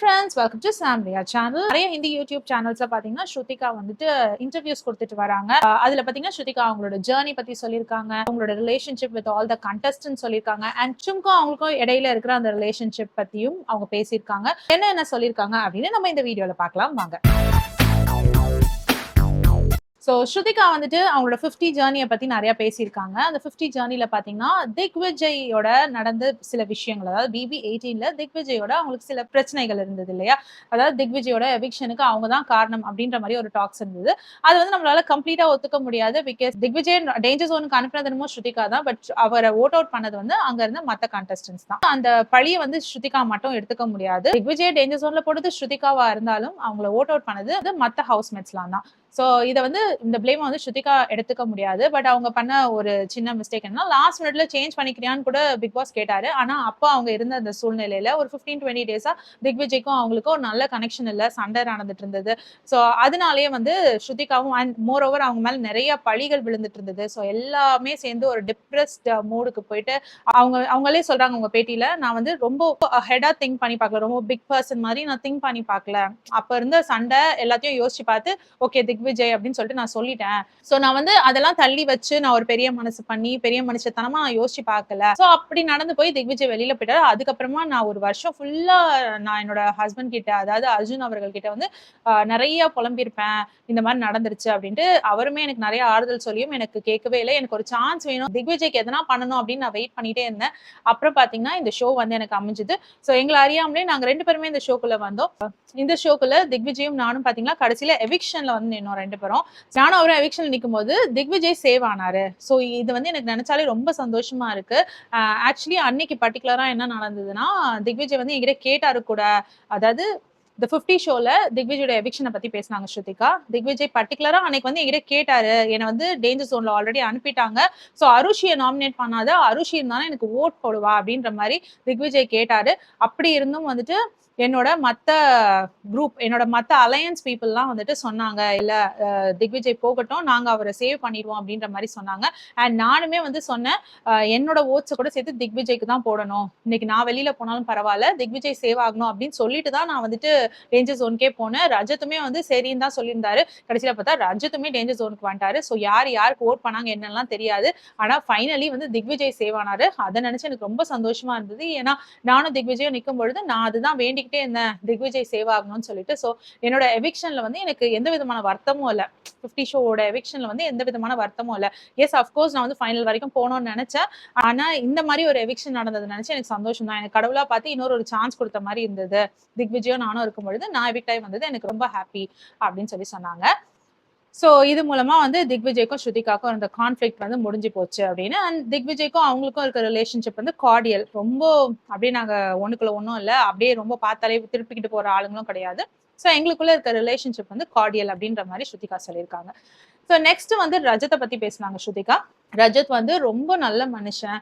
friends, welcome to Samria channel. நிறைய Hindi YouTube சேனல்ஸ்ல பாத்தீங்கன்னா ஸ்ருதிகா வந்துட்டு இன்டர்வியூஸ் கொடுத்துட்டு வராங்க. அதுல பாத்தீங்கன்னா ஸ்ருதிகா அவங்களோட ஜர்னி பத்தி சொல்லியிருக்காங்க, அவங்களோட relationship with all the contestant சொல்லியிருக்காங்க, அண்ட் சும்க்கும் அவங்களுக்கும் இடையில இருக்கிற அந்த ரிலேஷன்ஷிப் பத்தியும் அவங்க பேசியிருக்காங்க. என்ன சொல்லியிருக்காங்க அப்படின்னு நம்ம இந்த வீடியோல பார்க்கலாம் வாங்க. ஸோ ஸ்ருதிகா வந்துட்டு அவங்களோட 50 ஜேர்னியை பத்தி நிறைய பேசியிருக்காங்க. அந்த 50 ஜேர்னில பாத்தீங்கன்னா திக்விஜயோட நடந்த சில விஷயங்கள், அதாவது BB18ல திக்விஜயோட அவங்களுக்கு சில பிரச்சனைகள் இருந்தது இல்லையா, அதாவது திக்விஜயோட எவிக்ஷனுக்கு அவங்க தான் காரணம் அப்படின்ற மாதிரி ஒரு டாக்ஸ் இருந்தது. அது வந்து நம்மளால கம்ப்ளீட்டா ஒத்துக்க முடியாது. பிகாஸ் திக்விஜய் டேஞ்சர் ஜோனுக்கு அனுப்பினது என்னமோ ஸ்ருதிகா தான், பட் அவரை ஓட் அவுட் பண்ணது வந்து அங்க இருந்த மத்த கண்டஸ்டன்ஸ் தான். அந்த பழியை வந்து ஸ்ருதிகா மட்டும் எடுத்துக்க முடியாது. திக்விஜய் டேஞ்சர் ஜோன்ல போட்டது ஸ்ருதிகாவா இருந்தாலும் அவங்கள ஓட் அவுட் பண்ணது மத்த ஹவுஸ்மேட்ஸ்லாம் தான். சோ இதை வந்து இந்த பிளேம் வந்து ஸ்ருதிகா எடுத்துக்க முடியாது. பட் அவங்க பண்ண ஒரு சின்ன மிஸ்டேக் என்ன, லாஸ்ட் மினிட்ல சேஞ்ச் பண்ணிக்கிறியான்னு கூட பிக் பாஸ் கேட்டாரு. ஆனா அப்போ அவங்க இருந்த அந்த சூழ்நிலையில ஒரு 15-20 டேஸா திக்விஜய்க்கும் அவங்களுக்கும் ஒரு நல்ல கனெக்ஷன் இல்ல, சண்டை நடந்துட்டு இருந்தது. சோ அதனாலேயே வந்து ஸ்ருதிகாவும் அண்ட் மோர் ஓவர் அவங்க மேல நிறைய பழிகள் விழுந்துட்டு இருந்தது. சோ எல்லாமே சேர்ந்து ஒரு டிப்ரெஸ்ட் மூடுக்கு போயிட்டு அவங்களே சொல்றாங்க உங்க பேட்டியில, நான் வந்து ரொம்ப ஹெடா திங்க் பண்ணி பார்க்கல, ரொம்ப பிக் பர்சன் மாதிரி நான் திங்க் பண்ணி பார்க்கல. அப்ப இருந்த சண்டை எல்லாத்தையும் யோசிச்சு பார்த்து ஓகே திக்விஜய் அப்படின்னு சொல்லிட்டு நான் சொல்லிட்டேன். சோ நான் வந்து அதெல்லாம் தள்ளி வச்சு நான் ஒரு பெரிய மனசு பண்ணி பெரிய மனுஷத்தனமா நான் யோசிச்சு பார்க்கல. சோ அப்படி நடந்து போய் திக்விஜய் வெளியில போயிட்டாரு. அதுக்கப்புறமா நான் ஒரு வருஷம் ஃபுல்லா நான் என்னோட ஹஸ்பண்ட் கிட்ட, அதாவது அர்ஜுன் அவர்கள் கிட்ட வந்து நிறைய புலம்பிருப்பேன், இந்த மாதிரி நடந்துருச்சு அப்படின்ட்டு. அவருமே எனக்கு நிறைய ஆறுதல் சொல்லியும் எனக்கு கேட்கவே இல்லை. எனக்கு ஒரு சான்ஸ் வேணும், திக்விஜய்க்கு எதனா பண்ணணும் அப்படின்னு நான் வெயிட் பண்ணிட்டே இருந்தேன். அப்புறம் பாத்தீங்கன்னா இந்த ஷோ வந்து எனக்கு அமைஞ்சது. சோ எங்களை அறியாமலே நாங்க 2 பேருமே இந்த ஷோக்குள்ள வந்தோம். இந்த ஷோக்குள்ள திக்விஜயும் நானும் பாத்தீங்கன்னா கடைசியில எவிக்ஷன்ல வந்து நின்னோம் 2 பேரும். நானும் அவரும் எவிக்ஷன்ல நிக்கும் போது திக்விஜய் சேவ் ஆனாரு. சோ இது வந்து எனக்கு நினைச்சாலே ரொம்ப சந்தோஷமா இருக்கு. ஆக்சுவலி அன்னைக்கு பர்டிகுலரா என்ன நடந்ததுன்னா, திக்விஜய் வந்து என்கிட்ட கேட்டாரு கூட, அதாவது இந்த 50 ஷோல திக்விஜயோட எவிக்ஷனை பத்தி பேசினாங்க ஸ்ருதிகா. திக்விஜய் பர்டிகுலரா அன்னைக்கு வந்து என்கிட்ட கேட்டாரு, என்னை வந்து டேஞ்சர் ஜோன்ல ஆல்ரெடி அனுப்பிட்டாங்க, சோ அருஷியை நாமினேட் பண்ணாத, அருஷி இருந்தாலும் எனக்கு ஓட் போடுவா அப்படின்ற மாதிரி திக்விஜய் கேட்டாரு. அப்படி இருந்தும் வந்துட்டு என்னோட மத்த குரூப், என்னோட மத்த அலையன்ஸ் பீப்புள்லாம் வந்துட்டு சொன்னாங்க, இல்ல திக்விஜய் போகட்டும், நாங்க அவரை சேவ் பண்ணிடுவோம் அப்படின்ற மாதிரி சொன்னாங்க. அண்ட் நானுமே வந்து சொன்னேன், என்னோட ஓட்ஸை கூட சேர்த்து திக்விஜய்க்கு தான் போடணும், இன்னைக்கு நான் வெளியில போனாலும் பரவாயில்ல, திக்விஜய் சேவ் ஆகணும் அப்படின்னு சொல்லிட்டு தான் நான் வந்துட்டு டேஞ்சர் ஜோனுக்கே போனேன். ரஜத்துமே வந்து சரின்னு தான் சொல்லியிருந்தாரு. கடைசியில பார்த்தா ரஜத்துமே டேஞ்சர் ஜோனுக்கு வந்துட்டாரு. ஸோ யாருக்கு ஓட் பண்ணாங்க என்னெல்லாம் தெரியாது. ஆனா ஃபைனலி வந்து திக்விஜய் சேவ் ஆனாரு. அதை நினைச்சு எனக்கு ரொம்ப சந்தோஷமா இருந்தது. ஏன்னா நானும் திக்விஜயும் நிற்கும் பொழுது நான் அதுதான் வேண்டிக்கிட்டே இருந்தேன், திக்விஜய் சேவ் ஆகணும்னு சொல்லிட்டு. சோ என்னோட எவிக்ஷன்ல வந்து எனக்கு எந்த விதமான வருத்தமும் இல்ல. 50 ஷோவோட எவிக்ஷன்ல வந்து எந்த விதமான வருத்தமும் இல்ல. எஸ் அஃப்கோர்ஸ் நான் வந்து ஃபைனல் வரைக்கும் போகணும்னு நினைச்சேன். ஆனா இந்த மாதிரி ஒரு எவிக்ஷன் நடந்தது நினைச்சு எனக்கு சந்தோஷம் தான். எனக்கு கடவுளா பார்த்து இன்னொரு ஒரு சான்ஸ் கொடுத்த மாதிரி இருந்தது. திக்விஜயும் நானும் இருக்கும் பொழுது நான் எவிக்ட் ஆகி வந்தது எனக்கு ரொம்ப ஹாப்பி அப்படின்னு சொல்லி சொன்னாங்க. சோ இது மூலமா வந்து திக்விஜய்க்கும் ஸ்ருதிகாக்கும் இருந்த கான்ஃபிளிக்ட் வந்து முடிஞ்சு போச்சு அப்படின்னு. அண்ட் திக்விஜய்க்கும் அவங்களுக்கும் இருக்க ரிலேஷன்ஷிப் வந்து கார்டியல், ரொம்ப அப்படியே நாங்க ஒண்ணுக்குள்ள ஒன்றும் இல்லை, அப்படியே ரொம்ப பார்த்தாலே திருப்பிக்கிட்டு போற ஆளுங்களும் கிடையாது. ஸோ எங்களுக்குள்ள இருக்க ரிலேஷன்ஷிப் வந்து கார்டியல் அப்படின்ற மாதிரி ஸ்ருதிகா சொல்லியிருக்காங்க. ஸோ நெக்ஸ்ட் வந்து ரஜத்தை பத்தி பேசினாங்க ஸ்ருதிகா. ரஜத் வந்து ரொம்ப நல்ல மனுஷன்.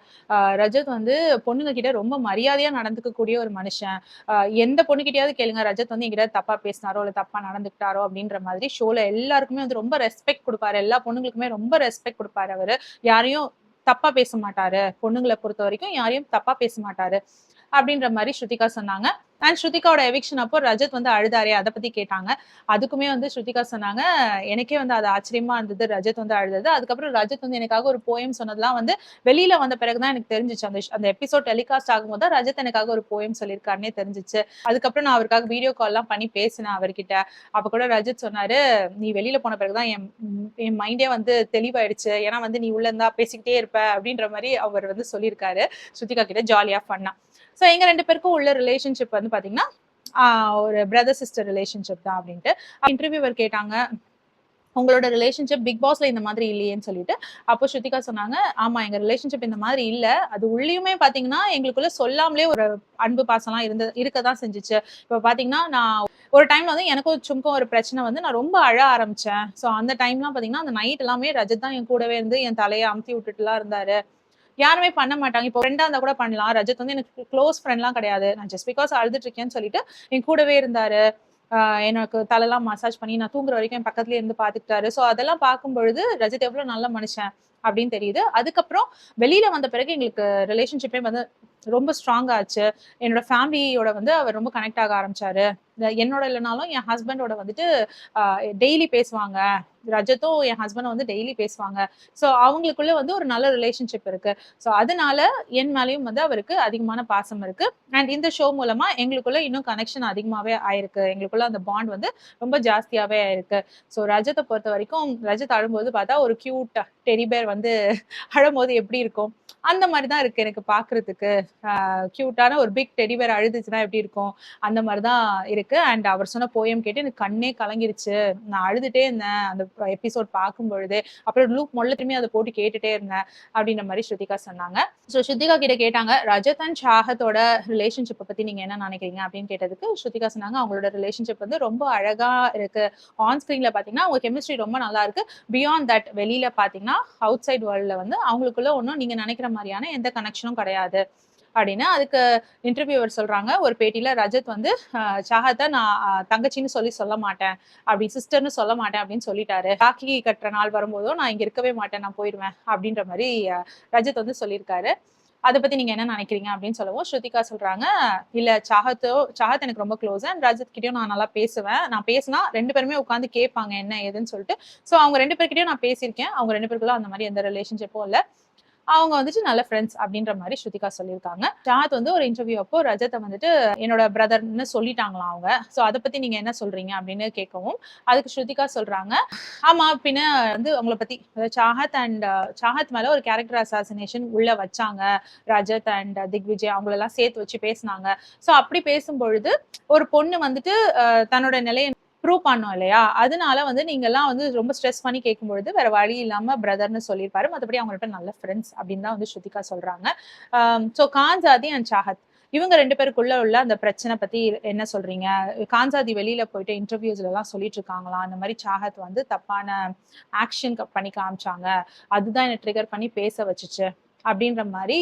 ரஜத் வந்து பொண்ணுங்க கிட்ட ரொம்ப மரியாதையா நடந்துக்கக்கூடிய ஒரு மனுஷன். எந்த பொண்ணுகிட்டயாவது கேளுங்க, ரஜத் வந்து எங்கிட்ட தப்பா பேசினாரோ இல்ல தப்பா நடந்துக்கிட்டாரோ அப்படின்ற மாதிரி ஷோல எல்லாருக்குமே வந்து ரொம்ப ரெஸ்பெக்ட் கொடுப்பாரு. எல்லா பொண்ணுங்களுக்குமே ரொம்ப ரெஸ்பெக்ட் கொடுப்பாரு. அவரு யாரையும் தப்பா பேச மாட்டாரு, பொண்ணுங்களை பொறுத்த வரைக்கும் யாரையும் தப்பா பேச மாட்டாரு அப்படின்ற மாதிரி ஸ்ருதிகா சொன்னாங்க. அண்ட் ஸ்ருதிகாவோட எவிக்ஷன் அப்போ ரஜத் வந்து அழுதாரே, அதை பத்தி கேட்டாங்க. அதுக்குமே வந்து ஸ்ருதிகா சொன்னாங்க, எனக்கே வந்து அது ஆச்சரியமா இருந்தது ரஜத் வந்து அழுதது. அதுக்கப்புறம் ரஜத் வந்து எனக்காக ஒரு போயம் சொன்னதெல்லாம் வந்து வெளியில வந்த பிறகுதான் எனக்கு தெரிஞ்சிச்சு. அந்த எபிசோட் டெலிகாஸ்ட் ஆகும்போது ரஜத் எனக்காக ஒரு போயம் சொல்லியிருக்காருன்னே தெரிஞ்சிச்சு. அதுக்கப்புறம் நான் அவருக்காக வீடியோ கால் எல்லாம் பண்ணி பேசினேன் அவர்கிட்ட. அப்ப கூட ரஜத் சொன்னாரு, நீ வெளியில போன பிறகுதான் என் மைண்டே வந்து தெளிவாயிடுச்சு, ஏன்னா வந்து நீ உள்ள இருந்தா பேசிக்கிட்டே இருப்ப அப்படின்ற மாதிரி அவர் வந்து சொல்லியிருக்காரு ஸ்ருதிகா கிட்ட ஜாலியா பண்ணா. சோ எங்க 2 பேருக்கும் உள்ள ரிலேஷன்ஷிப் வந்து பாத்தீங்கன்னா ஒரு பிரதர் சிஸ்டர் ரிலேஷன்ஷிப் தான் அப்படின்ட்டு. இன்டர்வியூவர் கேட்டாங்க, உங்களோட ரிலேஷன்ஷிப் பிக் பாஸ்ல இந்த மாதிரி இல்லையேன்னு சொல்லிட்டு. அப்போ ஸ்ருதிகா சொன்னாங்க, ஆமா எங்க ரிலேஷன்ஷிப் இந்த மாதிரி இல்ல, அது உள்ளயுமே பாத்தீங்கன்னா எங்களுக்குள்ள சொல்லாமலே ஒரு அன்பு பாசம்லாம் இருக்கதான் செஞ்சுச்சு. இப்ப பாத்தீங்கன்னா நான் ஒரு டைம்ல வந்து எனக்கும் சும்க்கும் ஒரு பிரச்சனை வந்து நான் ரொம்ப அழ ஆரம்பிச்சேன். சோ அந்த டைம்லாம் பாத்தீங்கன்னா அந்த நைட் எல்லாமே ரஜத் தான் என் கூடவே இருந்து என் தலையை அமுத்தி விட்டுட்டுலாம் இருந்தாரு. யாருமே பண்ண மாட்டாங்க. இப்போ ஃப்ரெண்டா இருந்தா கூட பண்ணலாம். ரஜத் வந்து எனக்கு க்ளோஸ் ஃப்ரெண்ட்லாம் கிடையாது. நான் ஜஸ்ட் பிகாஸ் அழுதுட்டு இருக்கேன்னு சொல்லிட்டு என் கூடவே இருந்தாரு. எனக்கு தலையெல்லாம் மசாஜ் பண்ணி நான் தூங்குற வரைக்கும் என் பக்கத்துலயே இருந்து பாத்துக்கிட்டாரு. சோ அதெல்லாம் பார்க்கும் பொழுது ரஜத் எவ்வளவு நல்ல மனுஷன் அப்படின்னு தெரியுது. அதுக்கப்புறம் வெளியில வந்த பிறகு எங்களுக்கு ரிலேஷன்ஷிப்பே வந்து ரொம்ப ஸ்ட்ராங் ஆச்சு. என்னோட ஃபேமிலியோட வந்து அவர் ரொம்ப கனெக்ட் ஆக ஆரம்பிச்சாரு. என்னோட இல்லனாலும் என் ஹஸ்பண்டோட வந்துட்டு டெய்லி பேசுவாங்க. ரஜத்தும் என் ஹஸ்பண்டும் வந்து டெய்லி பேசுவாங்க. ஸோ அவங்களுக்குள்ள வந்து ஒரு நல்ல ரிலேஷன்ஷிப் இருக்கு. ஸோ அதனால என் மேலயும் வந்து அவருக்கு அதிகமான பாசம் இருக்கு. அண்ட் இந்த ஷோ மூலமா எங்களுக்குள்ள இன்னும் கனெக்ஷன் அதிகமாவே ஆயிருக்கு. எங்களுக்குள்ள அந்த பாண்ட் வந்து ரொம்ப ஜாஸ்தியாவே ஆயிருக்கு. ஸோ ரஜத்த பொறுத்தவரைக்கும் ரஜத் அழும்போது பார்த்தா ஒரு கியூட் டெடி பேர் வந்து அழும்போது எப்படி இருக்கும்? அந்த மாரி தான் இருக்கு எனக்கு பார்க்கறதுக்கு. கியூட்டான ஒரு பிக் டெடி பேர் அழுதுச்சுன்னா எப்படி இருக்கும்? அந்த மாரி தான் இருக்கு. அண்ட் அவர் சொன்ன போயம் கேட்டு எனக்கு கண்ணே கலங்கிருச்சு. நான் அழுதுட்டே இருந்தேன் அந்த எபிசோட் பார்க்கும்பொழுதே. அப்புறம் லூப் மொள்ள திரும்பி அத போட்டு கேட்டுட்டே இருந்தேன். அப்படின்ற மாரி ஸ்ருதிகா சொன்னாங்க. ஸோ ஸ்ருதிகா கிட்ட கேட்டாங்க, ரஜத் அண்ட் ஷாஹத்தோட ரிலேஷன்ஷிப்ப பத்தி நீங்க என்ன நினைக்கிறீங்க? அப்படின்னு கேட்டதுக்கு ஸ்ருதிகா சொன்னாங்க, அவங்களோட ரிலேஷன்ஷிப் வந்து ரொம்ப அழகா இருக்கு. ஆன் ஸ்கிரீன்ல பார்த்தீங்கன்னா, அவங்க கெமிஸ்ட்ரி ரொம்ப நல்லா இருக்கு. பியாண்ட் தட் வெளியில பார்த்தீங்கன்னா, அவுட் சைட் வேர்ல்ட்ல வந்து அவங்களுக்குள்ள ஒண்ணும் நீங்க நினைக்கிற மாரியான எந்த கனெக்ஷனும் கிடையாது. அப்படின்னு அதுக்கு இன்டர்வியூவர் சொல்றாங்க. ஒரு பேட்டியில ரஜத் வந்து சாஹத்த நான் தங்கச்சின்னு சொல்ல மாட்டேன். அப்படி சிஸ்டர்ன்னு சொல்ல மாட்டேன் அப்படின்னு சொல்லிட்டாரு. ராக்கி கட்டுற நாள் வரும்போதோ நான் இங்க இருக்கவே மாட்டேன். நான் போயிருவேன். அப்படின்ற மாரி ரஜத் வந்து சொல்லியிருக்காரு. அத பத்தி நீங்க என்ன நினைக்கிறீங்க? அப்படின்னு சொல்லவும், ஸ்ருதிகா சொல்றாங்க, இல்ல சாஹத் எனக்கு ரொம்ப க்ளோஸ். அண்ட் ரஜத் கிட்டயும் நான் நல்லா பேசுவேன். நான் பேசினா 2 பேருமே உட்கார்ந்து கேட்பாங்க என்ன ஏதுன்னு சொல்லிட்டு. சோ அவங்க 2 பேர்கிட்டயும் நான் பேசியிருக்கேன். அவங்க 2 பேருக்குள்ள அந்த மாரி எந்த ரிலேஷன்ஷிப்பும் இல்ல. அவங்க வந்துட்டு நல்ல ஃப்ரெண்ட்ஸ் அப்படின்ற மாரி ஸ்ருதிகா சொல்லியிருக்காங்க. சாஹத் வந்து ஒரு இன்டர்வியூ அப்போ ரஜத்த வந்துட்டு என்னோட பிரதர்ன்னு சொல்லிட்டாங்களாம் அவங்க. சோ அத பத்தி நீங்க என்ன சொல்றீங்க? அப்படின்னு கேட்கவும், அதுக்கு ஸ்ருதிகா சொல்றாங்க, ஆமா பின்ன வந்து உங்கள பத்தி சாஹத் மேல ஒரு கேரக்டர் அசாசினேஷன் உள்ள வச்சாங்க. ரஜத் அண்ட் திக்விஜய் அவங்களெல்லாம் சேர்த்து வச்சு பேசுனாங்க. சோ அப்படி பேசும்பொழுது ஒரு பொண்ணு வந்துட்டு தன்னோட நிலைய ப்ரூவ் பண்ணோம் இல்லையா? அதனால வந்து நீங்கலாம் வந்து ரொம்ப ஸ்ட்ரெஸ் பண்ணி கேட்கும்பொழுது, வேற வழி இல்லாம பிரதர்ன்னு சொல்லியிருப்பாரு. மத்தபடி அவங்க 2 பேரும் நல்ல ஃப்ரெண்ட்ஸ் அப்படின்னு தான் வந்து ஸ்ருதிகா சொல்றாங்க. சோ கான்சாதி அண்ட் சாஹத் இவங்க 2 பேருக்குள்ள உள்ள அந்த பிரச்சனை பத்தி என்ன சொல்றீங்க? கான்சாதி வெளியில போயிட்டு இன்டர்வியூஸ்லலாம் சொல்லிட்டு இருக்காங்களாம். அந்த மாரி சாஹத் வந்து தப்பான ஆக்ஷன் பண்ணி காமிச்சாங்க. அதுதான் என்ன ட்ரிகர் பண்ணி பேச வச்சுச்சு. அப்படின்ற மாரி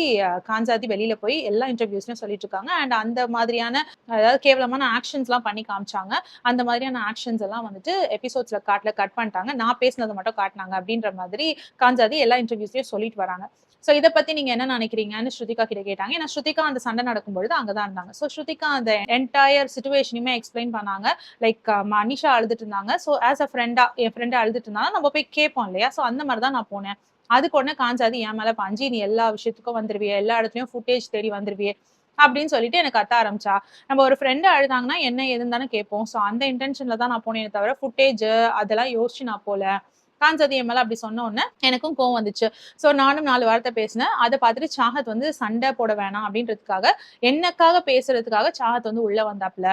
கான்சாதி வெளியில போய் எல்லா இன்டர்வியூஸ்லயும் சொல்லிட்டு இருக்காங்க. அண்ட் அந்த மாதிரியான அதாவது கேவலமான ஆக்ஷன்ஸ்லாம் பண்ணி காமிச்சாங்க. அந்த மாதிரியான ஆக்ஷன்ஸ் எல்லாம் வந்துட்டு எபிசோட்ஸ்ல கட் பண்ணிட்டாங்க. நான் பேசினத மட்டும் காட்டுனாங்க அப்படின்ற மாதிரி கான்சாதி எல்லா இன்டர்வியூஸ்லயும் சொல்லிட்டு வராங்க. சோ இத பத்தி நீங்க என்ன நினைக்கிறீங்கன்னு ஸ்ருதிகா கிட்ட கேட்டாங்க. ஏன்னா ஸ்ருதிகா அந்த சண்டை நடக்கும்பொழுது அங்கதான் இருந்தாங்க. சோ ஸ்ருதிகா அந்த என்டையர் சிச்சுவேஷனையுமே எக்ஸ்பிளைன் பண்ணாங்க. லைக் மனிஷா அழுதுட்டு இருந்தாங்க. சோ ஆஸ் அ ஃப்ரெண்டா என் ஃப்ரெண்ட் அழுதுட்டு இருந்தாங்க. நம்ம போய் கேட்போம் இல்லையா? சோ அந்த மாதிரி தான் நான் போனேன். அதுக்கு உடனே காஞ்சாதி என் மேல பாஞ்சு நீ எல்லா விஷயத்துக்கும் வந்துருவியே, எல்லா இடத்துலயும் ஃபுட்டேஜ் தேடி வந்துருவியே அப்படின்னு சொல்லிட்டு எனக்கு கத்த ஆரம்பிச்சா. நம்ம ஒரு ஃப்ரெண்ட் அழுதாங்கன்னா என்ன ஏதுன்னு தானே கேட்போம். சோ அந்த இன்டென்ஷன்ல தான் நான் போனேனே தவிர ஃபுட்டேஜ் அதெல்லாம் யோசிச்சு நான் போல. காஞ்சது என் மேல அப்படி சொன்ன உடனே எனக்கும் கோவம் வந்துச்சு. சோ நானும் 4 வார்த்தை பேசினேன். அத பார்த்துட்டு சாஹத் வந்து சண்டை போட வேணாம் அப்படின்றதுக்காக, எனக்காக பேசுறதுக்காக சாஹத் வந்து உள்ள வந்தாப்ல.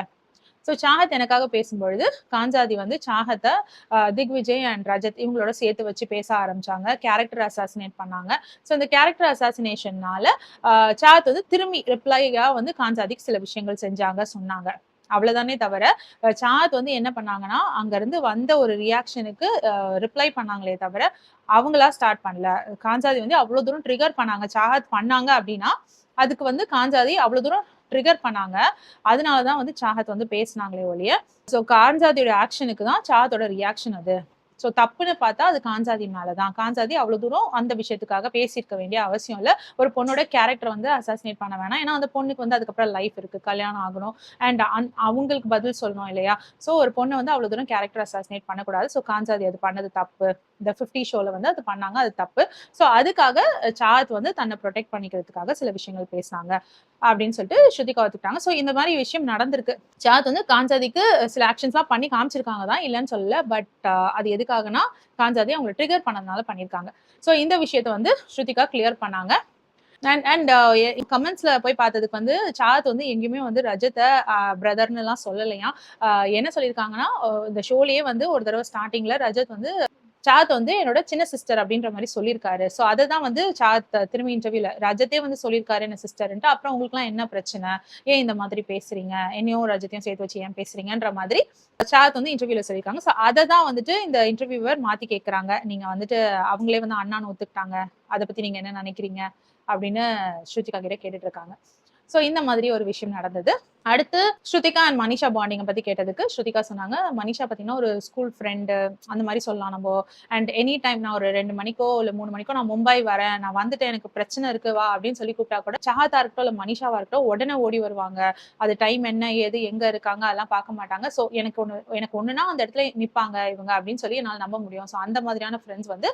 சோ சாஹத் எனக்காக பேசும்பொழுது, காஞ்சாதி வந்து சாஹத்த திக்விஜய் அண்ட் ரஜத் இவங்களோட சேர்த்து வச்சு பேச ஆரம்பிச்சாங்க. கேரக்டர் அசாசினேட் பண்ணாங்க. சோ இந்த கேரக்டர் அசாசினேஷன்னால சாஹத் வந்து திரும்பி ரிப்ளையா வந்து காஞ்சாதிக்கு சில விஷயங்கள் செஞ்சாங்க, சொன்னாங்க. அவ்வளவுதானே தவிர, சாஹத் வந்து என்ன பண்ணாங்கன்னா, அங்க இருந்து வந்த ஒரு ரியாக்ஷனுக்கு ரிப்ளை பண்ணாங்களே தவிர, அவங்களா ஸ்டார்ட் பண்ணல. காஞ்சாதி வந்து அவ்வளவு தூரம் ட்ரிகர் பண்ணாங்க. சாஹத் பண்ணாங்க அப்படின்னா, அதுக்கு வந்து காஞ்சாதி அவ்வளவு தூரம் ட்ரிகர் பண்ணாங்க. அதனால தான் வந்து சாஹத் வந்து பேசினாங்களே ஒழிய, சோ காஞ்சாதியோட ஆக்ஷனுக்கு தான் சாஹத்தோட ரியாக்ஷன் அது. சோ தப்புன்னு பார்த்தா அது காஞ்சாதி மேல தான். காஞ்சாதி அவ்வளவு தூரம் அந்த விஷயத்துக்காக பேசியிருக்க வேண்டிய அவசியம் இல்ல. ஒரு பொண்ணோட கேரக்டர் வந்து அசாசினேட் பண்ண வேணாம். ஏன்னா அந்த பொண்ணுக்கு வந்து அதுக்கப்புறம் லைஃப் இருக்கு. கல்யாணம் ஆகணும். அண்ட் அவங்களுக்கு பதில் சொல்லணும் இல்லையா? சோ ஒரு பொண்ணு வந்து அவ்வளவு தூரம் கேரக்டர் அசாசினேட் பண்ணக்கூடாது. சோ காஞ்சாதி அது பண்ணது தப்பு. இந்த 50 ஷோல வந்து அது பண்ணாங்க. அது தப்பு. சோ அதுக்காக சாஹத் வந்து தன்னை ப்ரொடெக்ட் பண்ணிக்கிறதுக்காக சில விஷயங்கள் பேசினாங்க. அப்படின்னு சொல்லிட்டு ஸ்ருதிகா ஒத்துக்கிட்டாங்க. சோ இந்த மாதிரி விஷயம் நடந்திருக்கு. சாத் வந்து காஞ்சாதிக்கு சில ஆக்ஷன்ஸ்லாம் பண்ணி காமிச்சிருக்காங்க தான், இல்லன்னு சொல்லல. பட் அது எதுக்காகன்னா, காஞ்சாதி அவங்கள ட்ரிகர் பண்ணதுனால பண்ணியிருக்காங்க. சோ இந்த விஷயத்த வந்து ஸ்ருதிகா கிளியர் பண்ணாங்க. அண்ட் அண்ட் கமெண்ட்ஸ்ல போய் பார்த்ததுக்கு வந்து சாத் வந்து எங்கேயுமே வந்து ரஜத்த பிரதர்ன்னுலாம் சொல்லலையாம். என்ன சொல்லியிருக்காங்கன்னா, இந்த ஷோலயே வந்து ஒரு தடவ ஸ்டார்ட்டிங்ல ரஜத் வந்து சாத் வந்து என்னோட சின்ன சிஸ்டர் அப்படின்ற மாரி சொல்லியிருக்காரு. சோ அததான் வந்து சாத் திரும்பி இன்டர்வியூல ரஜத்தே வந்து சொல்லியிருக்காரு என்ன சிஸ்டர்ன்ட்டு. அப்புறம் உங்களுக்குலாம் என்ன பிரச்சனை? ஏன் இந்த மாதிரி பேசுறீங்க? என்னையும் ரஜத்தையும் சேர்த்து வச்சு ஏன் பேசுறீங்கன்ற மாதிரி சாத் வந்து இன்டர்வியூல சொல்லியிருக்காங்க. சோ அததான் வந்துட்டு இந்த இன்டர்வியூவர் மாத்தி கேட்கறாங்க. நீங்க வந்துட்டு அவங்களே வந்து அண்ணான்னு ஒத்துக்கிட்டாங்க. அத பத்தி நீங்க என்ன நினைக்கிறீங்க? அப்படின்னு ஸ்ருதிகா கிட்ட கேட்டுட்டு இருக்காங்க. ஸோ இந்த மாதிரி ஒரு விஷயம் நடந்தது. அடுத்து ஸ்ருதிகா அண்ட் மனிஷா பாண்டிங்கை பத்தி கேட்டதுக்கு ஸ்ருதிகா சொன்னாங்க, மனிஷா பார்த்தீங்கன்னா ஒரு ஸ்கூல் ஃப்ரெண்டு அந்த மாதிரி சொல்லலாம் நம்ம. அண்ட் எனி டைம் நான் ஒரு 2 மணிக்கோ இல்ல 3 மணிக்கோ நான் மும்பை வரேன், நான் வந்துட்டு எனக்கு பிரச்சனை இருக்கு வா அப்படின்னு சொல்லி கூப்பிட்டா கூட சாஹதா இருக்கட்டும் இல்ல மனிஷாவா இருக்கட்டும் உடனே ஓடி வருவாங்க. அது டைம் என்ன ஏது எங்க இருக்காங்க அதெல்லாம் பார்க்க மாட்டாங்க. ஸோ எனக்கு ஒண்ணுனா அந்த இடத்துல நிப்பாங்க இவங்க அப்படின்னு சொல்லி என்னால நம்ப முடியும். ஸோ அந்த மாதிரியான ஃப்ரெண்ட்ஸ் வந்து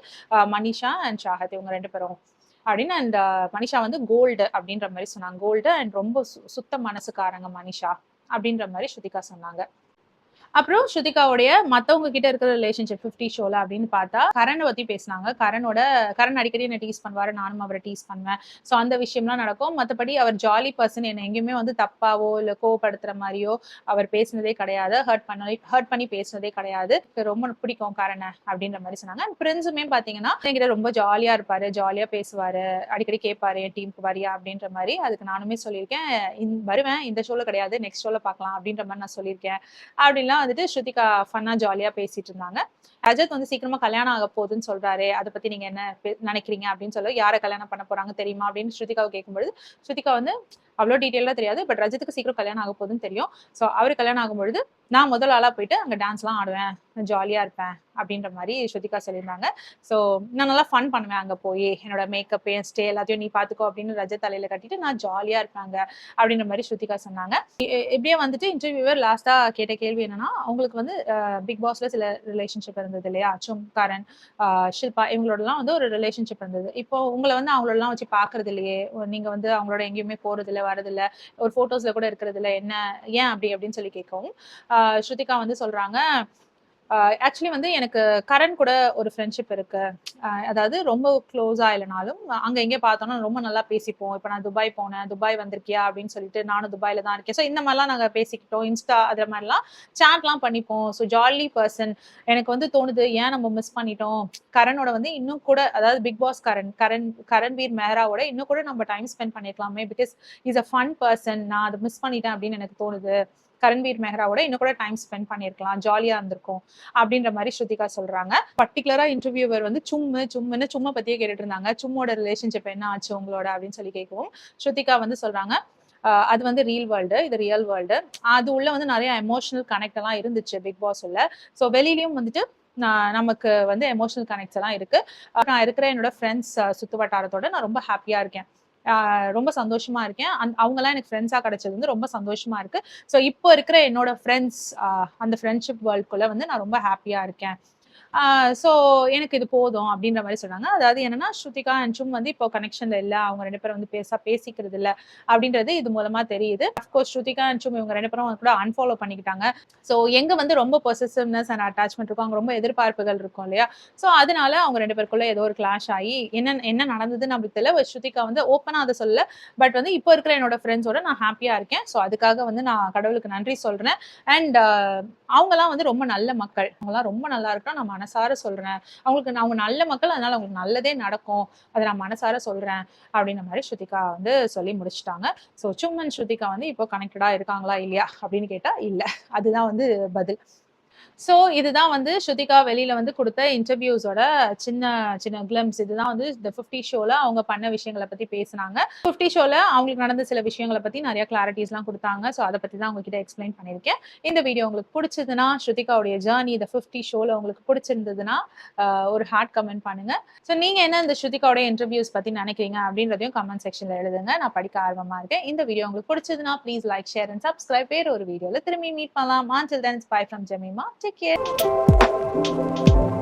மனிஷா அண்ட் சாஹத் இவங்க 2 பேரும் அப்படின்னு. அண்ட் மனிஷா வந்து கோல்டு அப்படின்ற மாதிரி சொன்னாங்க. கோல்டு அண்ட் ரொம்ப சுத்த மனசுக்காரங்க மனிஷா அப்படின்ற மாதிரி ஸ்ருதிகா சொன்னாங்க. அப்புறம் ஸ்ருதிகாவுடைய மத்தவங்க கிட்ட இருக்கிற ரிலேஷன்ஷிப் 50 ஷோல அப்படின்னு பார்த்தா கரணை பத்தி பேசினாங்க. கரண் அடிக்கடி என்ன டீஸ் பண்ணுவாரு, நானும் அவரை டீஸ் பண்ணுவேன். ஸோ அந்த விஷயம்லாம் நடக்கும். மற்றபடி அவர் ஜாலி பர்சன், என்ன எங்கேயுமே வந்து தப்பாவோ இல்ல கோவப்படுத்துற மாதிரியோ அவர் பேசினதே கிடையாது. ஹர்ட் பண்ணி பேசினதே கிடையாது. ரொம்ப பிடிக்கும் கரணை அப்படின்ற மாதிரி சொன்னாங்க. அண்ட் பிரின்ஸுமே பாத்தீங்கன்னா என்கிட்ட ரொம்ப ஜாலியா இருப்பாரு, ஜாலியா பேசுவாரு, அடிக்கடி கேட்பாரு என் டீமுக்கு வரியா அப்படின்ற மாதிரி. அதுக்கு நானுமே சொல்லியிருக்கேன், வருவேன் இந்த ஷோல கிடையாது நெக்ஸ்ட் ஷோல பார்க்கலாம் அப்படின்ற மாதிரி நான் சொல்லியிருக்கேன். அப்படின்லாம் வந்துட்டு ஸ்ருதிகா ஃபன்னா ஜாலியா பேசிட்டு இருந்தாங்க. ரஜத் வந்து சீக்கிரமா கல்யாணம் ஆக போகுதுன்னு சொல்றாரு, அதை பத்தி நீங்க என்ன நினைக்கிறீங்க அப்படின்னு சொல்லி, யாரை கல்யாணம் பண்ண போறாங்க தெரியுமா அப்படின்னு ஸ்ருதிகாவை கேட்கும்போது ஸ்ருதிகா வந்து அவ்வளோ டீட்டெயிலா தெரியாது, பட் ரஜத்துக்கு சீக்கிரம் கல்யாணம் ஆக போகுதுன்னு தெரியும். ஸோ அவரு கல்யாணம் ஆகும்பொழுது நான் முதல் ஆளா போயிட்டு அங்க டான்ஸ்லாம் ஆடுவேன், ஜாலியா இருப்பேன் அப்படின்ற மாதிரி ஸ்ருதிகா சொல்லியிருந்தாங்க. ஸோ நான் நல்லா ஃபன் பண்ணுவேன் அங்க போய், என்னோட மேக்கப் என் ஸ்டே எல்லாத்தையும் நீ பாத்துக்கோ அப்படின்னு ரஜத் தலையில கட்டிட்டு நான் ஜாலியா இருப்பாங்க அப்படின்ற மாதிரி ஸ்ருதிகா சொன்னாங்க. இப்படியே வந்துட்டு இன்டர்வியூவர் லாஸ்டா கேட்ட கேள்வி என்னன்னா, அவங்களுக்கு வந்து பிக் பாஸ்ல சில ரிலேஷன்ஷிப் இருந்தது இல்லையா, அச்சும் கரண் ஷில்பா இவங்களோடலாம் வந்து ஒரு ரிலேஷன்ஷிப் இருந்தது. இப்போ உங்களை வந்து அவங்களோடலாம் வச்சு பாக்குறது இல்லையே, நீங்க வந்து அவங்களோட எங்கேயுமே போறது இல்லை வரது இல்லை, ஒரு போட்டோஸ்ல கூட இருக்கிறது இல்லை, என்ன ஏன் அப்படி அப்படின்னு சொல்லி கேட்கவும் ஸ்ருதிகா வந்து சொல்றாங்க, ஆக்சுவலி வந்து எனக்கு கரண் கூட ஒரு ஃப்ரெண்ட்ஷிப் இருக்கு. அதாவது ரொம்ப க்ளோஸா இல்லைனாலும் அங்க எங்கே பார்த்தோம்னா ரொம்ப நல்லா பேசிப்போம். இப்போ நான் துபாய் போனேன், துபாய் வந்திருக்கியா அப்படின்னு சொல்லிட்டு நானும் துபாயில தான் இருக்கேன். ஸோ இந்த மாதிரிலாம் நாங்கள் பேசிக்கிட்டோம், இன்ஸ்டா அது மாதிரிலாம் சாட்லாம் பண்ணிப்போம். So jolly person. எனக்கு வந்து தோணுது ஏன் நம்ம மிஸ் பண்ணிட்டோம், கரணோட வந்து இன்னும் கூட, அதாவது பிக் பாஸ் கரண்வீர் மெஹராவோட இன்னும் கூட நம்ம டைம் ஸ்பெண்ட் பண்ணிருக்கலாமே, because is a fun person. நான் அதை மிஸ் பண்ணிட்டேன் அப்படின்னு எனக்கு தோணுது. கரண்வீர் மெஹராவோட இன்னும் கூட டைம் ஸ்பெண்ட் பண்ணிருக்கலாம், ஜாலியா இருந்திருக்கும் அப்படின்ற மாதிரி ஸ்ருதிகா சொல்றாங்க. பர்டிகுலரா இன்டர்வியூவர் வந்து சும்மா பத்தியே கேட்டுட்டு இருந்தாங்க. சும்மோட ரிலேஷன்ஷிப் என்ன ஆச்சு உங்களோட அப்படின்னு சொல்லி கேட்கவும் ஸ்ருதிகா வந்து சொல்றாங்க, அது வந்து ரியல் வேர்ல்டு, இது ரியல் வேர்ல்டு. அது உள்ள வந்து நிறைய எமோஷனல் கனெக்ட் எல்லாம் இருந்துச்சு பிக் பாஸ் உள்ள. ஸோ வெளியிலயும் வந்துட்டு நமக்கு வந்து எமோஷனல் கனெக்ட்ஸ் எல்லாம் இருக்கு. நான் இருக்கிற என்னோட ஃப்ரெண்ட்ஸ் சுத்து வட்டாரத்தோட நான் ரொம்ப ஹாப்பியா இருக்கேன், ரொம்ப சந்தோஷமா இருக்கேன். அவங்கலாம் எனக்கு ஃப்ரெண்ட்ஸா கிடைச்சது வந்து ரொம்ப சந்தோஷமா இருக்கு. ஸோ இப்போ இருக்கிற என்னோட ஃப்ரெண்ட்ஸ் அந்த ஃப்ரெண்ட்ஷிப் வேர்ல்டுக்குள்ள வந்து நான் ரொம்ப ஹாப்பியா இருக்கேன். ஸோ எனக்கு இது போதும் அப்படின்ற மாதிரி சொன்னாங்க. அதாவது என்னன்னா, ஸ்ருதிகா அண்ட் சும் வந்து இப்போ கனெக்ஷன்ல இல்ல, அவங்க 2 பேரும் வந்து பேசிக்கிறது இல்ல அப்படின்றது இது மூலமா தெரியுது. அஃப்கோர்ஸ் ஸ்ருதிகா அண்ட் சும் இவங்க 2 பேரும் கூட அன்ஃபாலோ பண்ணிக்கிட்டாங்க. ஸோ எங்க வந்து ரொம்ப பொசசிவ்னஸ் அண்ட் அட்டாச்மெண்ட் இருக்கும், அங்க ரொம்ப எதிர்பார்ப்புகள் இருக்கும் இல்லையா. ஸோ அதனால அவங்க 2 பேருக்குள்ள ஏதோ ஒரு கிளாஷ் ஆகி என்ன நடந்ததுன்னு அப்படி தெரியல. ஸ்ருதிகா வந்து ஓப்பனா அதை சொல்லல, பட் வந்து இப்போ இருக்கிற என்னோட ஃப்ரெண்ட்ஸோட நான் ஹாப்பியா இருக்கேன். ஸோ அதுக்காக வந்து நான் கடவுளுக்கு நன்றி சொல்றேன். அண்ட் அவங்கலாம் வந்து ரொம்ப நல்ல மக்கள், அவங்கலாம் ரொம்ப நல்லா இருக்கணும் நான் மனசார சொல்றேன். அவங்க நல்ல மக்கள், அதனால அவங்களுக்கு நல்லதே நடக்கும், அதை நான் மனசார சொல்றேன் அப்படின்ற மாதிரி ஸ்ருதிகா வந்து சொல்லி முடிச்சுட்டாங்க. ஸோ சும்மன் ஸ்ருதிகா வந்து இப்போ கனெக்டடா இருக்காங்களா இல்லையா அப்படின்னு கேட்டா இல்ல, அதுதான் வந்து பதில். ஸோ இதுதான் வந்து ஸ்ருதிகா வெளியில வந்து கொடுத்த இன்டர்வியூஸோட சின்ன சின்ன கிளிம்ஸ். இதுதான் வந்து இந்த 50 ஷோல அவங்க பண்ண விஷயங்களை பத்தி பேசினாங்க. 50 ஷோல அவங்களுக்கு நடந்த சில விஷயங்களை பத்தி நிறைய கிளாரிட்டிஸ்லாம் கொடுத்தாங்க. ஸோ அதை பத்தி தான் உங்ககிட்ட எக்ஸ்பிளைன் பண்ணியிருக்கேன். இந்த வீடியோ உங்களுக்கு பிடிச்சதுன்னா, ஸ்ருதிகாவுடைய ஜேர்னி இந்த 50 ஷோல உங்களுக்கு பிடிச்சிருந்ததுன்னா ஒரு ஹார்ட் கமெண்ட் பண்ணுங்க. ஸோ நீங்க என்ன இந்த ஸ்ருதிகாவுடைய இன்டர்வியூஸ் பத்தி நினைக்கிறீங்க அப்படின்றதையும் கமெண்ட் செக்ஷன்ல எழுதுங்க, நான் படிக்க ஆர்வமா இருக்கேன். இந்த வீடியோ உங்களுக்கு பிடிச்சதுன்னா please like, share and subscribe. வேற ஒரு வீடியோல திரும்பி மீட் பண்ணலாம். Until then, it's bye from Jemima. Take care.